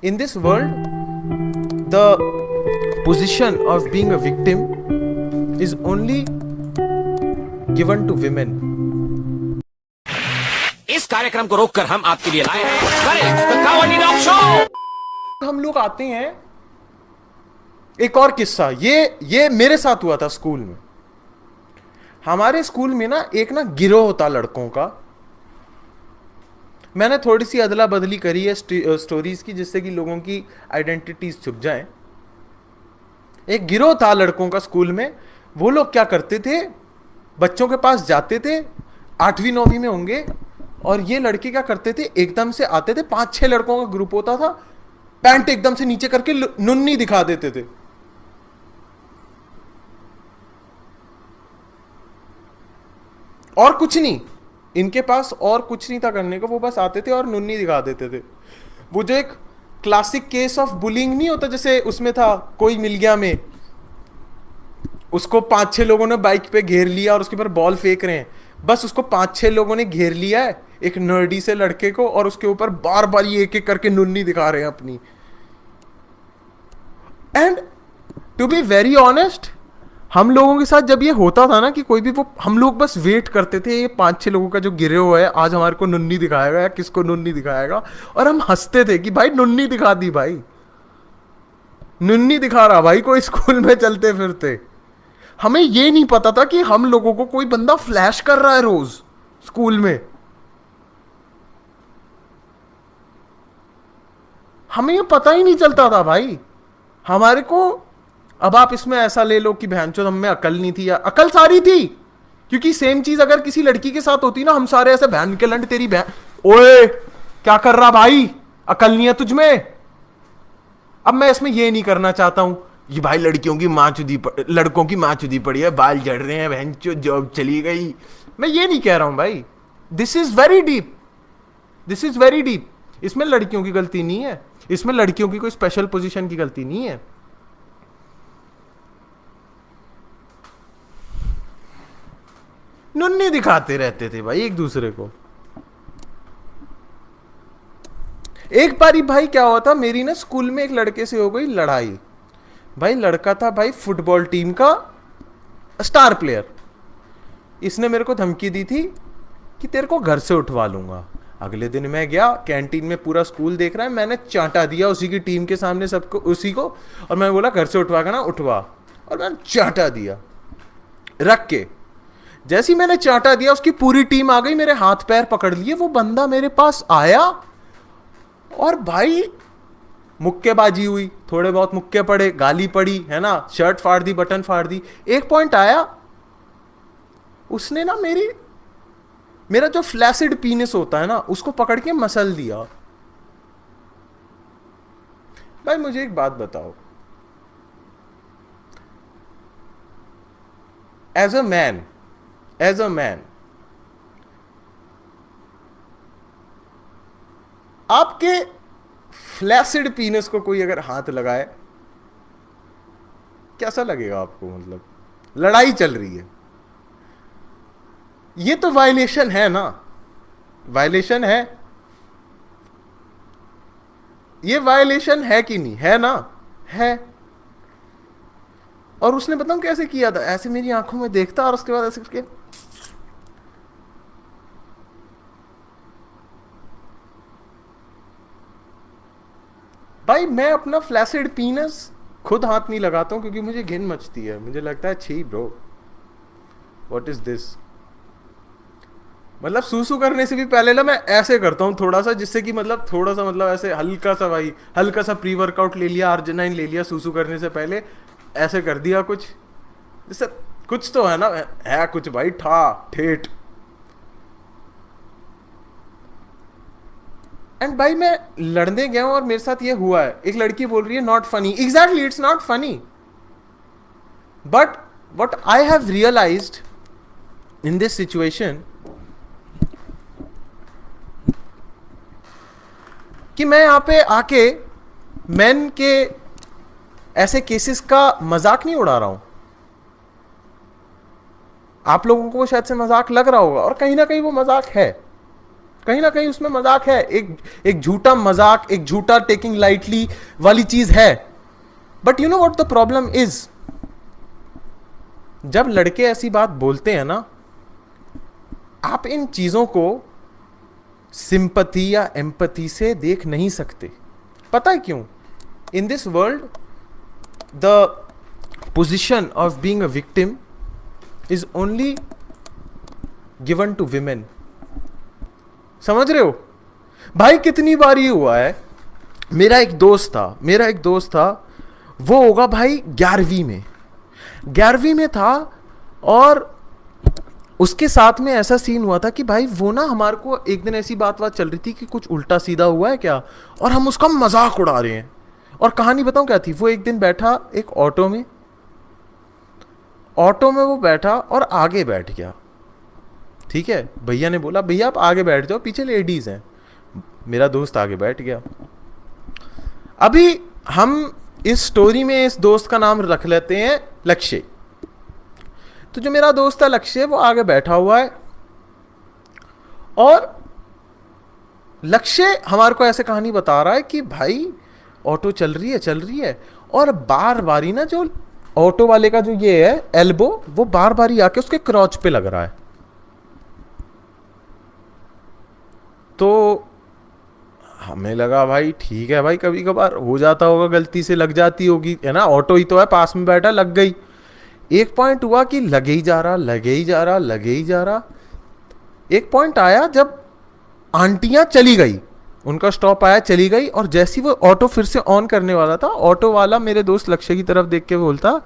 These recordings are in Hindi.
In this world, the position of being a victim is only given to women. इस कार्यक्रम को रोककर हम आपके लिए लाए हैं correct the comedy rock show. हम लोग आते हैं, एक और किस्सा, ये मेरे साथ हुआ था स्कूल में। हमारे स्कूल में ना एक ना गिरोह होता लड़कों का। मैंने थोड़ी सी अदला बदली करी है स्टोरीज की, जिससे कि लोगों की आइडेंटिटीज छुप जाएं। एक गिरोह था लड़कों का स्कूल में। वो लोग क्या करते थे, बच्चों के पास जाते थे, 8वीं 9वीं में होंगे, और ये लड़के क्या करते थे, एकदम से आते थे, 5-6 लड़कों का ग्रुप होता था, पैंट एकदम से नीचे करके नुन्नी दिखा देते थे। और कुछ नहीं, इनके पास और कुछ नहीं था करने को, वो बस आते थे और नुन्नी दिखा देते थे। वो जो एक क्लासिक केस ऑफ बुलिंग नहीं होता, जैसे उसमें था कोई मिल गया में, उसको 5-6 लोगों ने बाइक पे घेर लिया और उसके ऊपर बॉल फेंक रहे हैं। बस उसको 5-6 लोगों ने घेर लिया है, एक नर्डी से लड़के को, और उसके ऊपर बार बार ये एक एक करके नुन्नी दिखा रहे हैं अपनी। And to be very honest, हम लोगों के साथ जब ये होता था ना कि कोई भी, वो हम लोग बस वेट करते थे, ये 5-6 लोगों का जो गिरे हुआ है आज हमारे को नुन्नी दिखाएगा या किसको नुन्नी दिखाएगा, और हम हंसते थे कि भाई नुन्नी दिखा दी, भाई नुन्नी दिखा रहा भाई कोई स्कूल में चलते फिरते। हमें ये नहीं पता था कि हम लोगों को कोई बंदा फ्लैश कर रहा है रोज स्कूल में। हमें ये पता ही नहीं चलता था भाई हमारे को। अब आप इसमें ऐसा ले लो कि बहनचोद हम में अकल नहीं थी, या अकल सारी थी, क्योंकि सेम चीज अगर किसी लड़की के साथ होती ना, हम सारे ऐसे बहन के लंड तेरी बहन, ओए क्या कर रहा भाई, अकल नहीं है तुझमें। अब मैं इसमें ये नहीं करना चाहता हूं ये भाई लड़कियों की माँ चुदी, लड़कों की माँ चुदी पड़ी है, बाल जड़ रहे हैं, बहनचोद जॉब चली गई, मैं ये नहीं कह रहा हूं भाई। This is very deep, this is very deep. इसमें लड़कियों की गलती नहीं है, इसमें लड़कियों की कोई स्पेशल पोजीशन की गलती नहीं है। नुन्नी दिखाते रहते थे भाई एक दूसरे को। एक बारी भाई क्या हुआ था, मेरी ना स्कूल में एक लड़के से हो गई लड़ाई। भाई लड़का था भाई फुटबॉल टीम का स्टार प्लेयर। इसने मेरे को धमकी दी थी कि तेरे को घर से उठवा लूंगा। अगले दिन मैं गया, कैंटीन में पूरा स्कूल देख रहा है, मैंने चांटा दिया उसी की टीम के सामने सबको, उसी को, और मैं बोला घर से उठवा कर ना उठवा, और मैंने चांटा दिया रख के। जैसे ही मैंने चांटा दिया उसकी पूरी टीम आ गई, मेरे हाथ पैर पकड़ लिए, वो बंदा मेरे पास आया और भाई मुक्केबाजी हुई, थोड़े बहुत मुक्के पड़े, गाली पड़ी है ना, शर्ट फाड़ दी, बटन फाड़ दी। एक पॉइंट आया, उसने ना मेरा जो फ्लैसिड पीनिस होता है ना, उसको पकड़ के मसल दिया। भाई मुझे एक बात बताओ, एज अ मैन आपके फ्लैसिड पीनस को कोई अगर हाथ लगाए, कैसा लगेगा आपको? मतलब लड़ाई चल रही है, ये तो वायलेशन है ना, वायलेशन है, ये वायलेशन है कि नहीं है ना, है। और उसने बताऊं कैसे किया था, ऐसे मेरी आंखों में देखता और उसके बाद ऐसे करके, भाई मैं अपना फ्लैसिड पीनस खुद हाथ नहीं लगाता हूं, क्योंकि मुझे घिन मचती है, मुझे लगता है छी ब्रो, व्हाट इज दिस। मतलब सूसू करने से भी पहले ना मैं ऐसे करता हूँ थोड़ा सा, जिससे कि मतलब थोड़ा सा, मतलब ऐसे हल्का सा, भाई हल्का सा प्री वर्कआउट ले लिया, अर्जिनाइन ले लिया सूसू करने से पहले, ऐसे कर दिया कुछ, जिससे कुछ तो है ना, है कुछ भाई, ठेठ। एंड भाई मैं लड़ने गया हूं और मेरे साथ ये हुआ है। एक लड़की बोल रही है not funny, exactly it's not funny, but what I have realised in this situation, कि मैं यहां पे आके मेन के ऐसे केसेस का मजाक नहीं उड़ा रहा हूं। आप लोगों को शायद से मजाक लग रहा होगा, और कहीं ना कहीं वो मजाक है, कहीं ना कहीं उसमें मजाक है, एक झूठा मजाक, एक झूठा टेकिंग लाइटली वाली चीज है. But you know what the problem is, जब लड़के ऐसी बात बोलते हैं ना, आप इन चीजों को सिंपैथी या एम्पैथी से देख नहीं सकते. पता है क्यों? In this world the position of being a victim is only given to women. समझ रहे हो भाई? कितनी बार ये हुआ है, मेरा एक दोस्त था, वो होगा भाई 11वीं में था, और उसके साथ में ऐसा सीन हुआ था कि भाई वो ना, हमारे को एक दिन ऐसी बात चल रही थी कि कुछ उल्टा सीधा हुआ है क्या, और हम उसका मजाक उड़ा रहे हैं. और कहानी बताऊं क्या थी? वो एक दिन बैठा एक ऑटो में वो बैठा और आगे बैठ गया. ठीक है, भैया ने बोला भैया आप आगे बैठ जाओ, पीछे लेडीज हैं. मेरा दोस्त आगे बैठ गया. अभी हम इस स्टोरी में इस दोस्त का नाम रख लेते हैं लक्ष्य. तो जो मेरा दोस्त है लक्ष्य, वो आगे बैठा हुआ है, और लक्ष्य हमारे को ऐसे कहानी बता रहा है कि भाई ऑटो चल रही है, और बार बारी ना जो ऑटो वाले का जो ये है एल्बो, वो बार बारी आके उसके क्रॉच पे लग रहा है. तो हमें लगा भाई ठीक है भाई, कभी कभार हो जाता होगा, गलती से लग जाती होगी, है ना, ऑटो ही तो है, पास में बैठा, लग गई. एक पॉइंट हुआ कि लगे ही जा रहा. एक पॉइंट आया जब आंटियां चली गई, उनका स्टॉप आया, चली गई, और जैसी वो ऑटो फिर से ऑन करने वाला था, ऑटो वाला मेरे दोस्त लक्ष्य की तरफ देख के बोलता,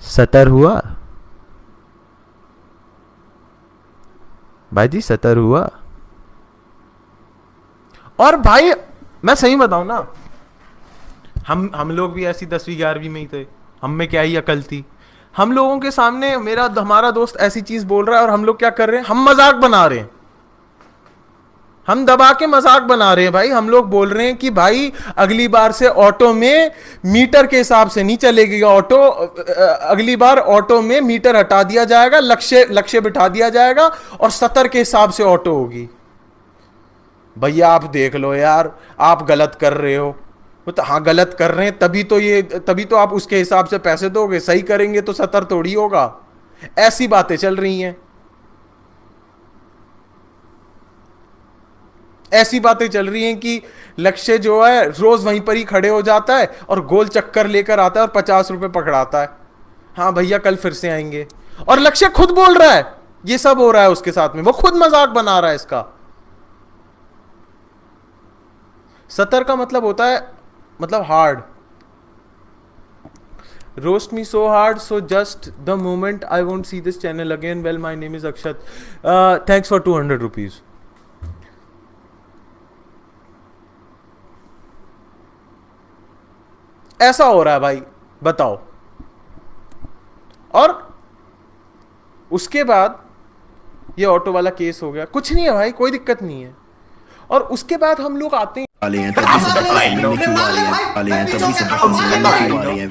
सतर हुआ भाई जी, सतर हुआ. और भाई मैं सही बताऊं ना, हम लोग भी ऐसी 10वीं 11वीं में ही थे, हम में क्या ही अकल थी. हम लोगों के सामने हमारा दोस्त ऐसी चीज बोल रहा है, और हम लोग क्या कर रहे हैं? हम मजाक बना रहे हैं, हम दबा के मजाक बना रहे हैं भाई. हम लोग बोल रहे हैं कि भाई अगली बार से ऑटो में मीटर के हिसाब से नहीं चलेगी ऑटो, अगली बार ऑटो में मीटर हटा दिया जाएगा, लक्ष्य बिठा दिया जाएगा, और 70 के हिसाब से ऑटो होगी. भैया आप देख लो यार, आप गलत कर रहे हो. तो हाँ गलत कर रहे हैं, तभी तो आप उसके हिसाब से पैसे दोगे. सही करेंगे तो 70 थोड़ी होगा. ऐसी बातें चल रही हैं, ऐसी बातें चल रही हैं कि लक्ष्य जो है रोज वहीं पर ही खड़े हो जाता है और गोल चक्कर लेकर आता है और 50 रुपए पकड़ाता है. हाँ भैया कल फिर से आएंगे. और लक्ष्य खुद बोल रहा है ये सब हो रहा है उसके साथ में, वो खुद मजाक बना रहा है इसका. 70 का मतलब होता है, मतलब hard. Roast me so hard, so just the moment I won't see this channel again. Well my name is Akshat, thanks for 200 rupees. ऐसा हो रहा है भाई, बताओ. और उसके बाद ये ऑटो वाला केस हो गया. कुछ नहीं है भाई, कोई दिक्कत नहीं है. और उसके बाद हम लोग आते हैं